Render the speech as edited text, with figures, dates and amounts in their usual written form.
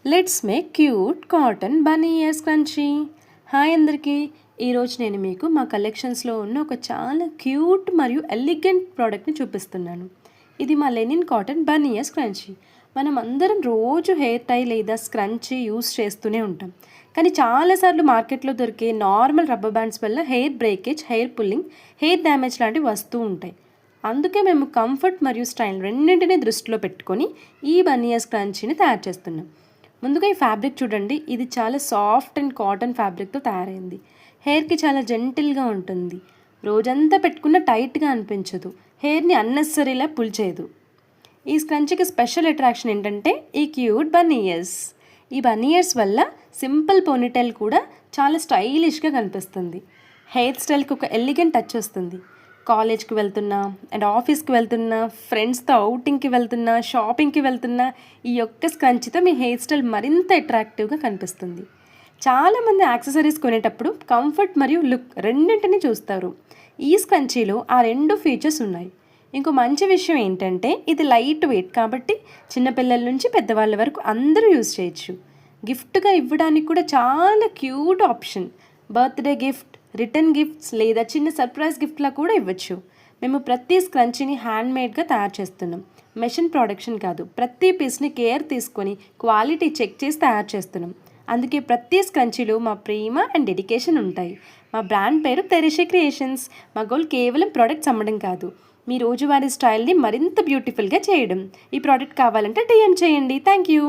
Let's make cute cotton Bunny year scrunchie. Hi అందరికీ. ఈరోజు నేను మీకు మా కలెక్షన్స్లో ఉన్న ఒక చాలా క్యూట్ మరియు ఎలిగెంట్ ప్రోడక్ట్ని చూపిస్తున్నాను. ఇది మా linen cotton Bunny year scrunchie. మనం అందరం రోజు హెయిర్ టై లేదా స్క్రంచీ యూస్ చేస్తూనే ఉంటాం. కానీ చాలాసార్లు మార్కెట్లో దొరికే నార్మల్ రబ్బర్ బ్యాండ్స్ వల్ల hair breakage, hair pulling, hair damage లాంటివి వస్తూ ఉంటాయి. అందుకే మేము కంఫర్ట్ మరియు స్టైల్ రెండింటినీ దృష్టిలో పెట్టుకొని ఈ బన్నీ ఇయర్ స్క్రంచీని తయారు చేస్తున్నాం. ముందుగా ఈ ఫ్యాబ్రిక్ చూడండి. ఇది చాలా సాఫ్ట్ అండ్ కాటన్ ఫ్యాబ్రిక్తో తయారైంది. హెయిర్కి చాలా జెంటిల్గా ఉంటుంది. రోజంతా పెట్టుకున్న టైట్గా అనిపించదు. హెయిర్ని అన్నెసరీలా పుల్ చేయదు. ఈ స్క్రంచీకి స్పెషల్ అట్రాక్షన్ ఏంటంటే ఈ క్యూట్ బన్నీ ఇయర్స్. ఈ బన్నీ ఇయర్స్ వల్ల సింపుల్ పోనీటైల్ కూడా చాలా స్టైలిష్గా కనిపిస్తుంది. హెయిర్ స్టైల్కి ఒక ఎలిగెంట్ టచ్ వస్తుంది. కాలేజ్కి వెళ్తున్నా అండ్ ఆఫీస్కి వెళ్తున్నా, ఫ్రెండ్స్తో అవుటింగ్కి వెళ్తున్నా, షాపింగ్కి వెళ్తున్నా ఈ యొక్క స్క్రంచీతో మీ హెయిర్ స్టైల్ మరింత అట్రాక్టివ్గా కనిపిస్తుంది. చాలామంది యాక్సెసరీస్ కొనేటప్పుడు కంఫర్ట్ మరియు లుక్ రెండింటిని చూస్తారు. ఈ స్క్రంచీలో ఆ రెండు ఫీచర్స్ ఉన్నాయి. ఇంకో మంచి విషయం ఏంటంటే ఇది లైట్ వెయిట్ కాబట్టి చిన్నపిల్లల నుంచి పెద్దవాళ్ళ వరకు అందరూ యూజ్ చేయొచ్చు. గిఫ్ట్గా ఇవ్వడానికి కూడా చాలా cute option. Birthday gift, return gifts లేదా చిన్న సర్ప్రైజ్ గిఫ్ట్లా కూడా ఇవ్వచ్చు. మేము ప్రతి స్క్రంచీని హ్యాండ్మేడ్గా తయారు చేస్తున్నాం. మెషిన్ ప్రొడక్షన్ కాదు. ప్రతి పీస్ని కేర్ తీసుకొని క్వాలిటీ చెక్ చేసి తయారు చేస్తున్నాం. అందుకే ప్రతి స్క్రంచీలో మా ప్రేమ అండ్ డెడికేషన్ ఉంటాయి. మా బ్రాండ్ పేరు తెరిషే క్రియేషన్స్. మా గోల్ కేవలం ప్రోడక్ట్స్ అమ్మడం కాదు, మీ రోజువారీ స్టైల్ని మరింత బ్యూటిఫుల్గా చేయడం. ఈ ప్రోడక్ట్ కావాలంటే డిఎం చేయండి. Thank you.